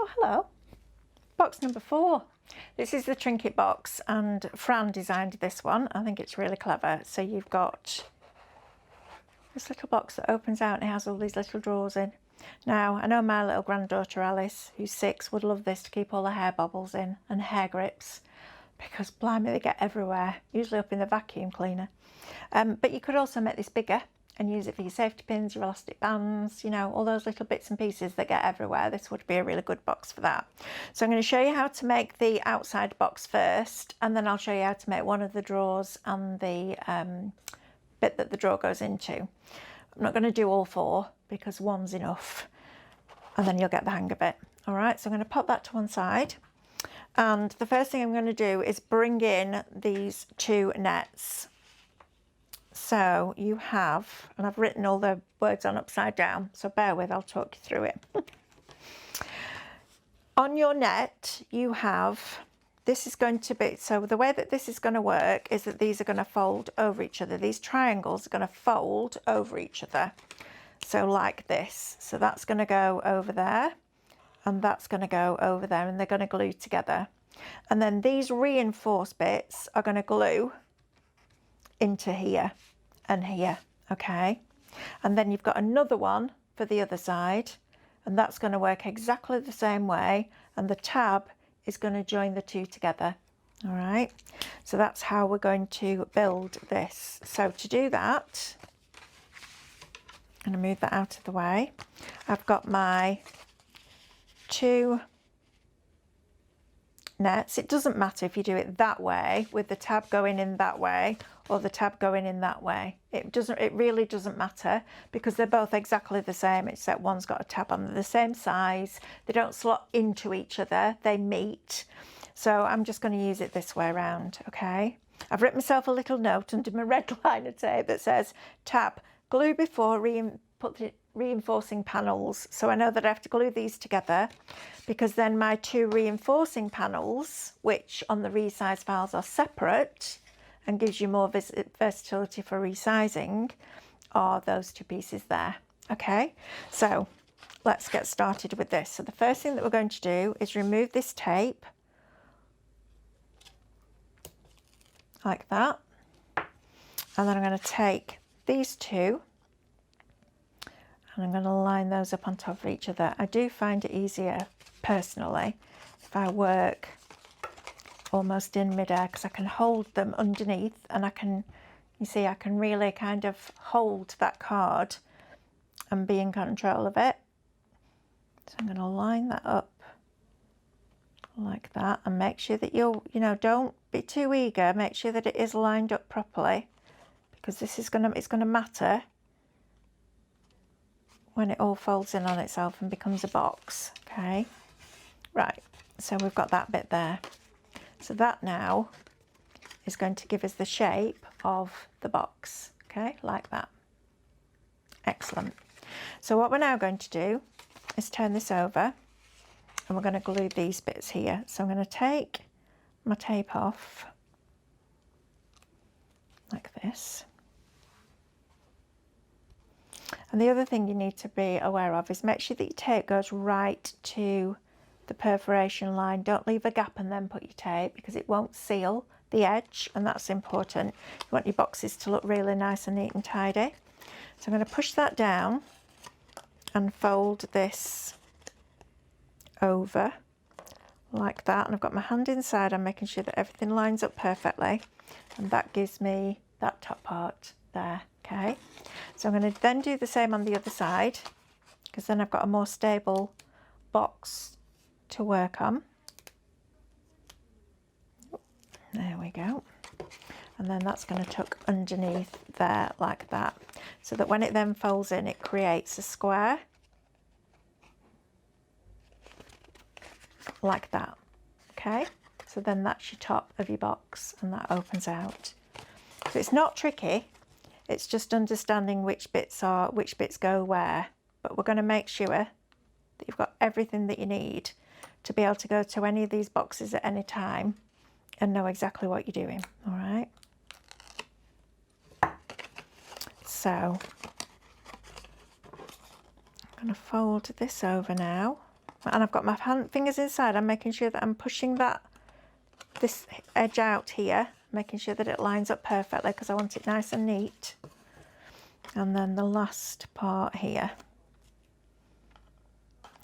Oh, hello. Box number 4. This is the Trinket box, and Fran designed this one. I think it's really clever. So you've got this little box that opens out and it has all these little drawers in. Now, I know my little granddaughter Alice, who's 6, would love this to keep all her hair bobbles in and hair grips, because blimey, they get everywhere, usually up in the vacuum cleaner. But you could also make this bigger and use it for your safety pins, your elastic bands, you know, all those little bits and pieces that get everywhere. This would be a really good box for that. So I'm going to show you how to make the outside box first, and then I'll show you how to make one of the drawers and the bit that the drawer goes into. I'm not going to do all 4 because one's enough, and then you'll get the hang of it. All right, so I'm going to pop that to one side. And the first thing I'm going to do is bring in these 2 nets. So you have, and I've written all the words on upside down, so bear with, I'll talk you through it. On your net, you have, this is going to be, so the way that this is going to work is that these are going to fold over each other. These triangles are going to fold over each other. So like this. So that's going to go over there, and that's going to go over there, and they're going to glue together. And then these reinforced bits are going to glue into here and here, okay? And then you've got another one for the other side, and that's going to work exactly the same way, and the tab is going to join the 2 together. All right, so that's how we're going to build this. So to do that, I'm going to move that out of the way. I've got my 2 nets. It doesn't matter if you do it that way with the tab going in that way or the tab going in that way. It really doesn't matter, because they're both exactly the same, except one's got a tab on. They're the same size. They don't slot into each other, they meet. So I'm just going to use it this way around, okay? I've written myself a little note under my red liner tape that says tab, glue before reinforcing panels. So I know that I have to glue these together, because then my 2 reinforcing panels, which on the resize files are separate and gives you more versatility for resizing, are those 2 pieces there. Okay, so let's get started with this. So the first thing that we're going to do is remove this tape like that, and then I'm going to take these 2 and I'm going to line those up on top of each other. I do find it easier personally if I work almost in midair, because I can hold them underneath, and I can, you see, I can really kind of hold that card and be in control of it. So I'm going to line that up like that, and make sure that you know, don't be too eager. Make sure that it is lined up properly, because this is it's going to matter when it all folds in on itself and becomes a box. Okay, right, so we've got that bit there. So that now is going to give us the shape of the box, okay, like that. Excellent. So what we're now going to do is turn this over, and we're going to glue these bits here. So I'm going to take my tape off like this. And the other thing you need to be aware of is make sure that your tape goes right to the perforation line. Don't leave a gap and then put your tape, because it won't seal the edge, and that's important. You want your boxes to look really nice and neat and tidy. So I'm going to push that down and fold this over like that, and I've got my hand inside. I'm making sure that everything lines up perfectly, and that gives me that top part there. Okay, so I'm going to then do the same on the other side, because then I've got a more stable box to work on. There we go. And then that's going to tuck underneath there like that, so that when it then folds in, it creates a square like that. Okay, so then that's your top of your box, and that opens out. So it's not tricky, it's just understanding which bits go where, but we're going to make sure that you've got everything that you need to be able to go to any of these boxes at any time and know exactly what you're doing. All right, so I'm going to fold this over now and I've got my fingers inside. I'm making sure that I'm pushing this edge out here, making sure that it lines up perfectly because I want it nice and neat. And then the last part here.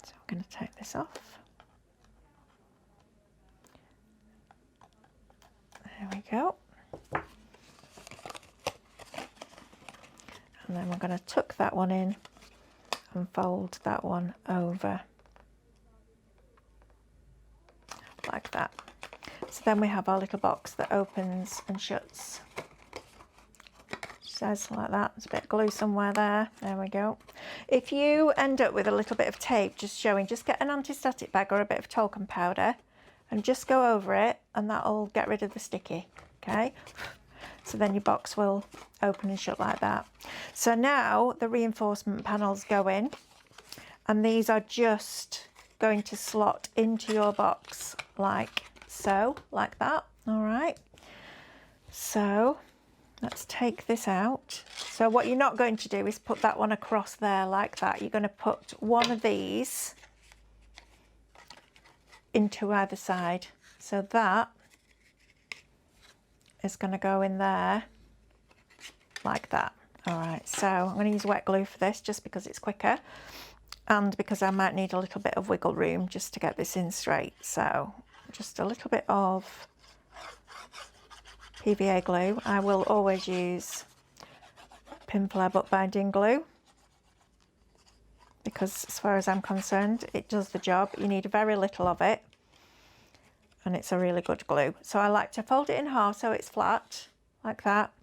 So I'm going to take this off. There we go. And then we're going to tuck that one in and fold that one over like that. So then we have our little box that opens and shuts. Says like that. There's a bit of glue somewhere there. There we go. If you end up with a little bit of tape just showing, just get an anti-static bag or a bit of talcum powder and just go over it, and that'll get rid of the sticky. Okay. So then your box will open and shut like that. So now the reinforcement panels go in, and these are just going to slot into your box like so, like that. All right. So let's take this out. So what you're not going to do is put that one across there like that. You're going to put one of these into either side. So that is going to go in there like that. All right, so I'm going to use wet glue for this just because it's quicker and because I might need a little bit of wiggle room just to get this in straight. So just a little bit of PVA glue. I will always use Pinflair bookbinding glue because as far as I'm concerned, it does the job. You need very little of it, and it's a really good glue. So I like to fold it in half so it's flat like that.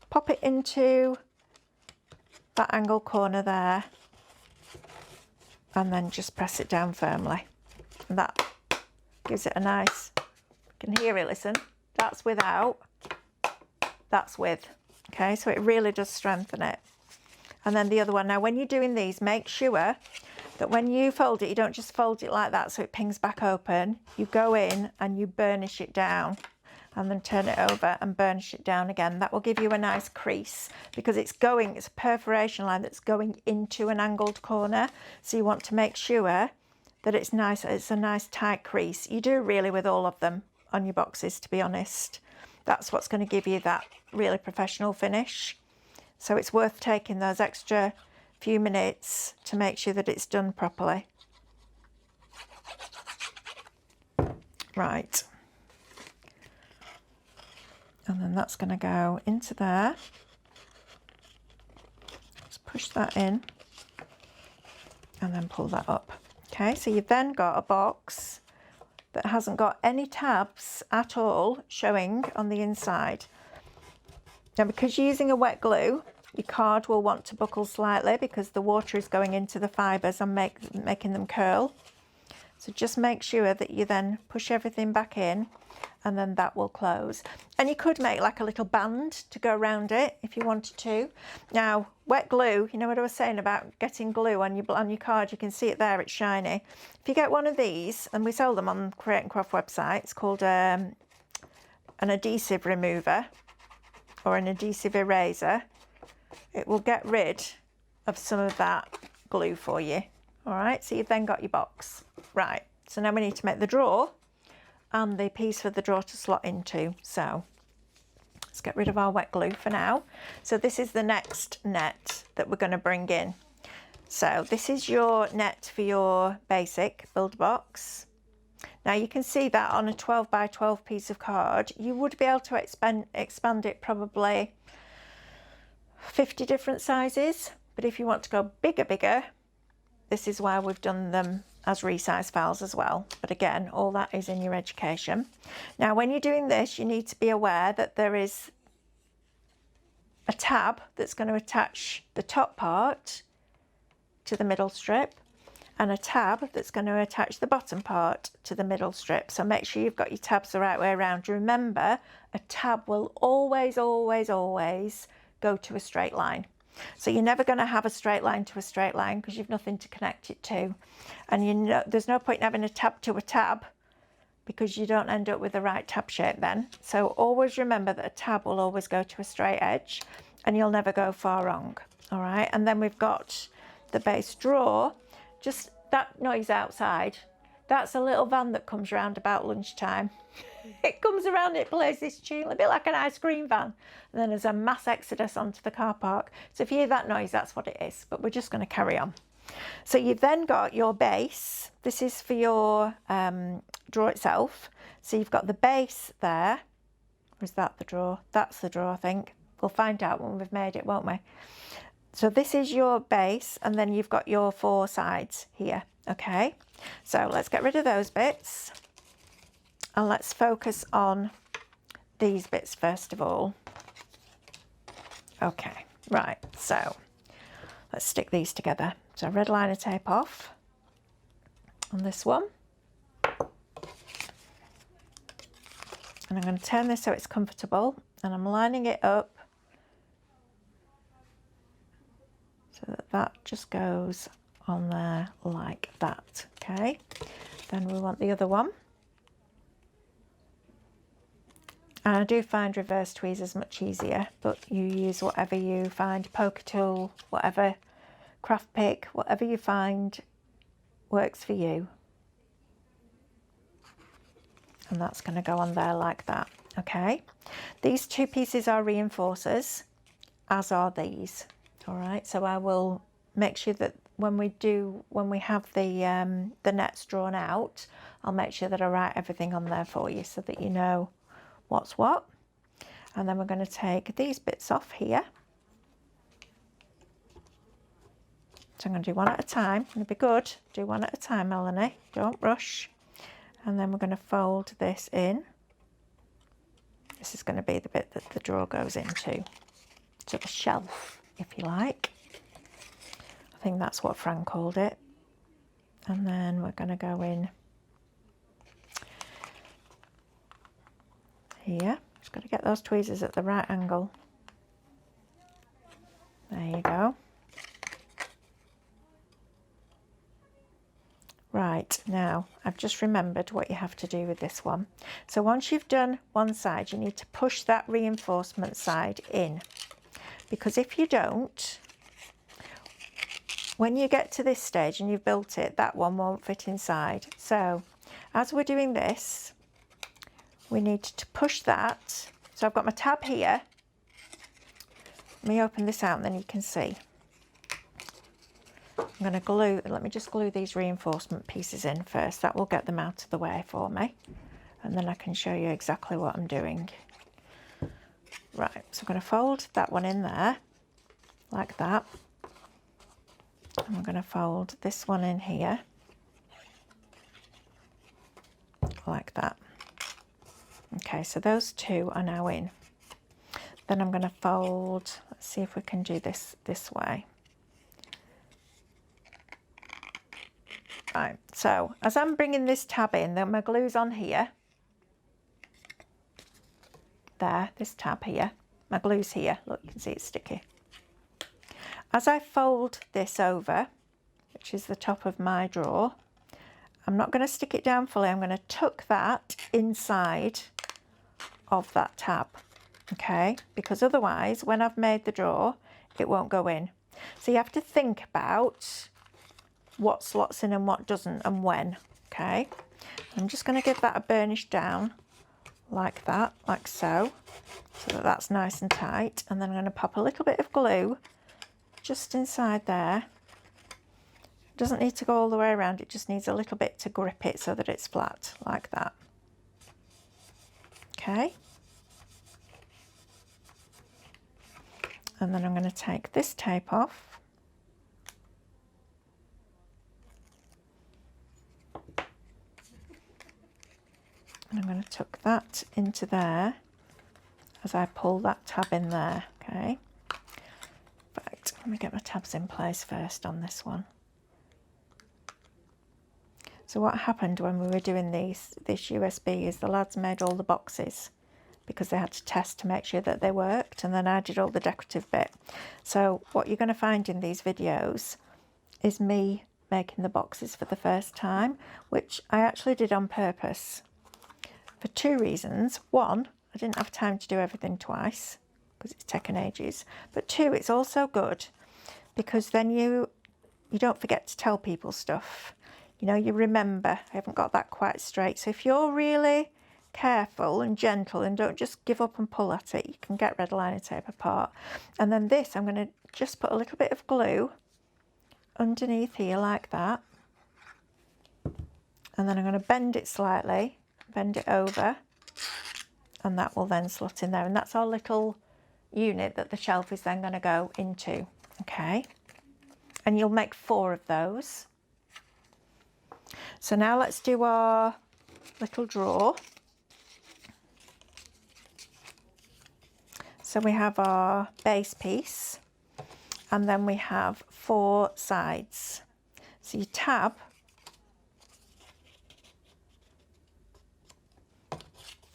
Pop it into that angled corner there, and then just press it down firmly. And that gives it a nice, you can hear it, listen, that's without, that's with. Okay, so it really does strengthen it. And then the other one, now when you're doing these, make sure that when you fold it, you don't just fold it like that so it pings back open. You go in and you burnish it down and then turn it over and burnish it down again. That will give you a nice crease because it's a perforation line that's going into an angled corner. So you want to make sure that it's nice, it's a nice tight crease. You do really with all of them on your boxes, to be honest. That's what's going to give you that really professional finish. So it's worth taking those extra few minutes to make sure that it's done properly. Right. And then that's going to go into there. Just push that in and then pull that up. Okay, so you've then got a box that hasn't got any tabs at all showing on the inside. Now, because you're using a wet glue, your card will want to buckle slightly because the water is going into the fibres and making them curl. So just make sure that you then push everything back in, and then that will close. And you could make like a little band to go around it if you wanted to. Now, wet glue, you know what I was saying about getting glue on your card, you can see it there, it's shiny. If you get one of these, and we sell them on Create and Craft website, it's called an adhesive remover or an adhesive eraser. It will get rid of some of that glue for you. All right, so you've then got your box. Right, so now we need to make the drawer and the piece for the drawer to slot into. So let's get rid of our wet glue for now. So this is the next net that we're going to bring in. So this is your net for your basic build box. Now you can see that on a 12 by 12 piece of card, you would be able to expand it probably 50 different sizes. But if you want to go bigger, this is why we've done them as resize files as well. But again, all that is in your education. Now, when you're doing this, you need to be aware that there is a tab that's going to attach the top part to the middle strip and a tab that's going to attach the bottom part to the middle strip. So make sure you've got your tabs the right way around. Remember, a tab will always go to a straight line. So you're never going to have a straight line to a straight line because you've nothing to connect it to. And there's no point in having a tab to a tab because you don't end up with the right tab shape then. So always remember that a tab will always go to a straight edge and you'll never go far wrong. All right, and then we've got the base drawer. Just that noise outside, that's a little van that comes around about lunchtime. It comes around, it plays this tune, a bit like an ice cream van. And then there's a mass exodus onto the car park. So if you hear that noise, that's what it is. But we're just going to carry on. So you've then got your base. This is for your drawer itself. So you've got the base there. Or is that the drawer? That's the drawer, I think. We'll find out when we've made it, won't we? So this is your base, and then you've got your 4 sides here. Okay, so let's get rid of those bits. And let's focus on these bits first of all. Okay, right, so let's stick these together. So red liner tape off on this one. And I'm going to turn this so it's comfortable, and I'm lining it up so that that just goes on there like that. Okay, then we want the other one. And I do find reverse tweezers much easier, but you use whatever you find, poker tool, whatever, craft pick, whatever you find works for you. And that's going to go on there like that. Okay, these 2 pieces are reinforcers, as are these. All right, so I will make sure that when we have the nets drawn out, I'll make sure that I write everything on there for you so that you know what's what. And then we're going to take these bits off here. So I'm going to do one at a time. It'll be good. Do one at a time, Melanie. Don't rush. And then we're going to fold this in. This is going to be the bit that the drawer goes into, to the shelf, if you like. I think that's what Fran called it. And then we're going to go in here. Just got to get those tweezers at the right angle. There you go. Right, now I've just remembered what you have to do with this one. So once you've done one side, you need to push that reinforcement side in, because if you don't, when you get to this stage and you've built it, that one won't fit inside. So as we're doing this, we need to push that. So I've got my tab here. Let me open this out and then you can see. I'm going to glue, let me just glue these reinforcement pieces in first. That will get them out of the way for me. And then I can show you exactly what I'm doing. Right, so I'm going to fold that one in there, like that. And I'm going to fold this one in here, like that. Okay, so those 2 are now in. Then I'm going to fold, let's see if we can do this way. Right, so as I'm bringing this tab in, then my glue's on here. There, this tab here. My glue's here. Look, you can see it's sticky. As I fold this over, which is the top of my drawer, I'm not going to stick it down fully. I'm going to tuck that inside of that tab, okay? Because otherwise, when I've made the drawer, it won't go in. So you have to think about what slots in and what doesn't and when, okay? I'm just going to give that a burnish down like that, like so that that's nice and tight. And then I'm going to pop a little bit of glue just inside there. It doesn't need to go all the way around, it just needs a little bit to grip it so that it's flat, like that. Okay. And then I'm going to take this tape off. And I'm going to tuck that into there as I pull that tab in there, okay? Right, let me get my tabs in place first on this one. So what happened when we were doing this USB is the lads made all the boxes because they had to test to make sure that they worked, and then I did all the decorative bit. So what you're going to find in these videos is me making the boxes for the first time, which I actually did on purpose. For 2 reasons. 1, I didn't have time to do everything twice because it's taken ages. But 2, it's also good because then you don't forget to tell people stuff. You know, you remember, I haven't got that quite straight. So if you're really careful and gentle and don't just give up and pull at it, you can get red liner tape apart. And then this, I'm going to just put a little bit of glue underneath here like that. And then I'm going to bend it slightly, bend it over, and that will then slot in there. And that's our little unit that the shelf is then going to go into. Okay. And you'll make 4 of those. So now let's do our little drawer. So we have our base piece, and then we have 4 sides. So your tab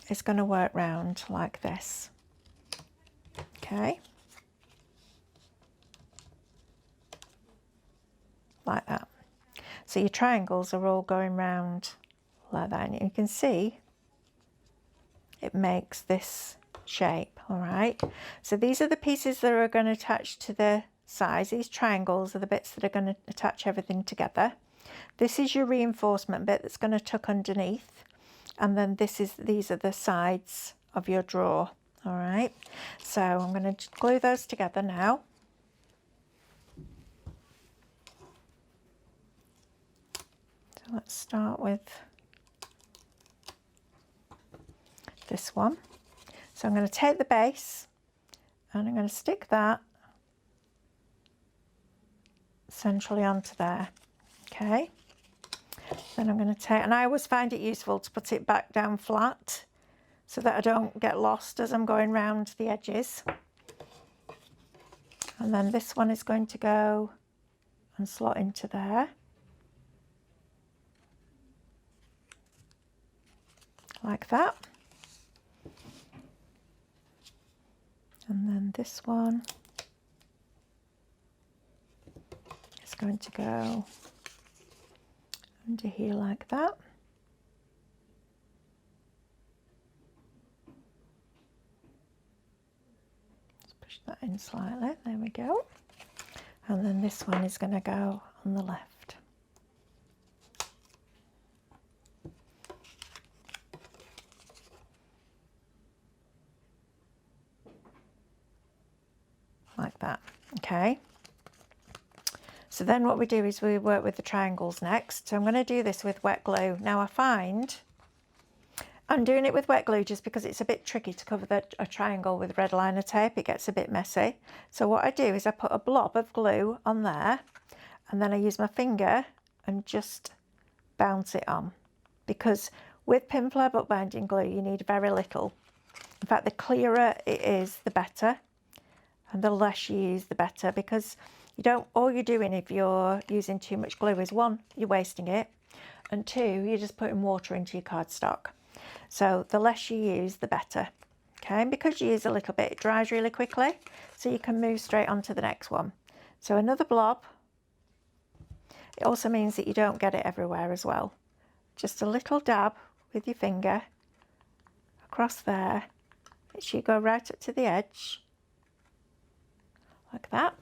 is going to work round like this. Okay. Like that. So your triangles are all going round like that, and you can see it makes this shape. All right, so these are the pieces that are going to attach to the sides. These triangles are the bits that are going to attach everything together. This is your reinforcement bit that's going to tuck underneath, and then these are the sides of your drawer. All right, so I'm going to glue those together now. So let's start with this one. So I'm going to take the base and I'm going to stick that centrally onto there. Okay. Then I'm going to take, and I always find it useful to put it back down flat so that I don't get lost as I'm going round the edges. And then this one is going to go and slot into there. Like that. And then this one is going to go under here like that. Just push that in slightly, there we go. And then this one is going to go on the left. Like that. Okay, so then what we do is we work with the triangles next. So I'm going to do this with wet glue. Now I find I'm doing it with wet glue just because it's a bit tricky to cover a triangle with red liner tape. It gets a bit messy. So what I do is I put a blob of glue on there, and then I use my finger and just bounce it on, because with pin flare bookbinding glue you need very little. In fact, the clearer it is the better, and the less you use the better, because you don't, all you're doing if you're using too much glue is 1, you're wasting it, and 2, you're just putting water into your cardstock. So the less you use the better. Okay, and because you use a little bit, it dries really quickly, so you can move straight on to the next one. So another blob. It also means that you don't get it everywhere as well. Just a little dab with your finger across there. It should go right up to the edge like that,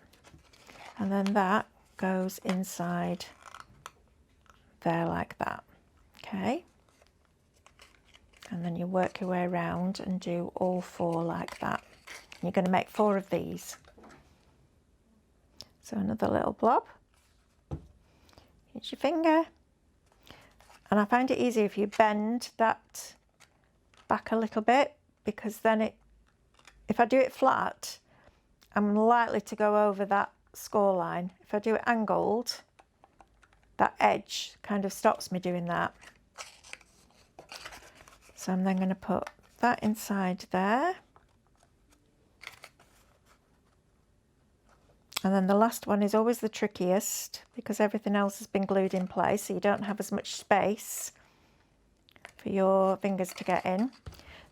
and then that goes inside there like that. Okay, and then you work your way around and do all 4 like that. You're going to make 4 of these. So another little blob, use your finger, and I find it easier if you bend that back a little bit, because then if I do it flat, I'm likely to go over that score line. If I do it angled, that edge kind of stops me doing that. So I'm then going to put that inside there. And then the last one is always the trickiest, because everything else has been glued in place, so you don't have as much space for your fingers to get in.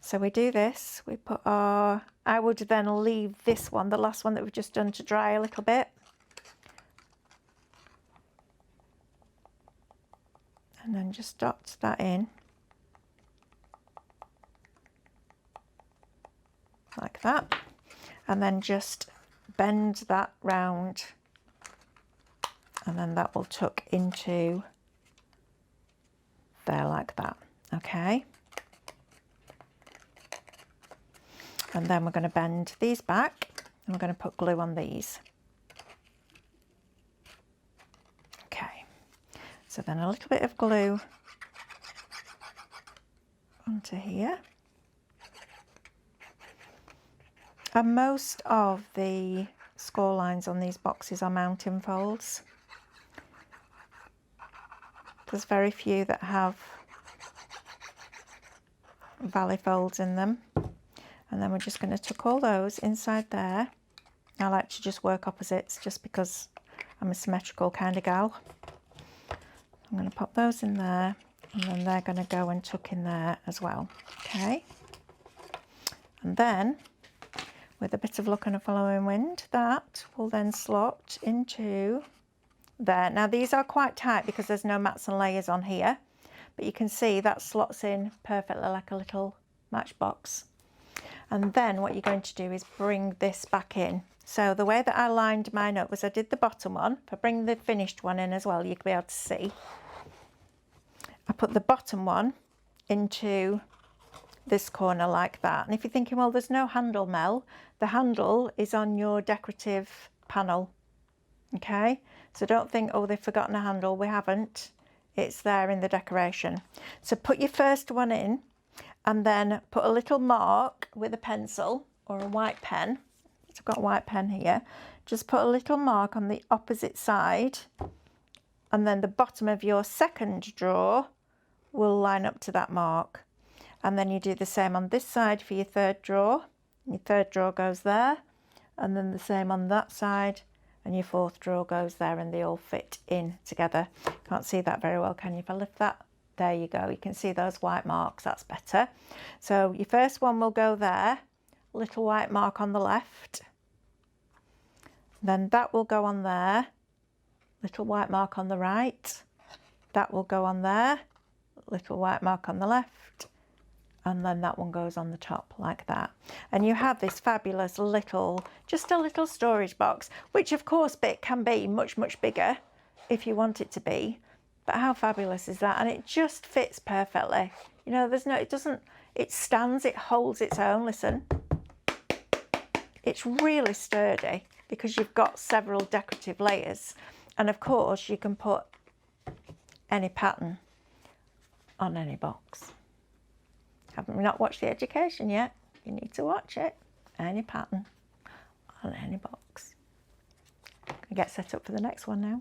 So we do this, we put our, I would then leave this one, the last one that we've just done, to dry a little bit. And then just dot that in. Like that. And then just bend that round. And then that will tuck into there like that. Okay. And then we're going to bend these back and we're going to put glue on these. Okay, so then a little bit of glue onto here. And most of the score lines on these boxes are mounting folds. There's very few that have valley folds in them. And then we're just going to tuck all those inside there. I like to just work opposites just because I'm a symmetrical kind of gal. I'm going to pop those in there and then they're going to go and tuck in there as well. Okay. And then with a bit of luck and a following wind, that will then slot into there. Now these are quite tight because there's no mats and layers on here, but you can see that slots in perfectly like a little matchbox. And then what you're going to do is bring this back in. So the way that I lined mine up was I did the bottom one. If I bring the finished one in as well, you can be able to see. I put the bottom one into this corner like that. And if you're thinking, well, there's no handle, Mel, the handle is on your decorative panel. Okay, so don't think, oh, they've forgotten a handle. We haven't. It's there in the decoration. So put your first one in and then put a little mark with a pencil or a white pen. So I've got a white pen here. Just put a little mark on the opposite side and then the bottom of your second drawer will line up to that mark. And then you do the same on this side for your third drawer. Your third drawer goes there and then the same on that side and your fourth drawer goes there and they all fit in together. Can't see that very well, can you? If I lift that, there you go. You can see those white marks, that's better. So your first one will go there, little white mark on the left. Then that will go on there, little white mark on the right. That will go on there, little white mark on the left. And then that one goes on the top like that. And you have this fabulous little, just a little storage box, which of course it can be much, much bigger if you want it to be. But how fabulous is that? And it just fits perfectly. You know, there's no, it doesn't, it stands, it holds its own. Listen, it's really sturdy because you've got several decorative layers. And of course you can put any pattern on any box. Haven't we not watched The Education yet? You need to watch it. Any pattern on any box. I get set up for the next one now.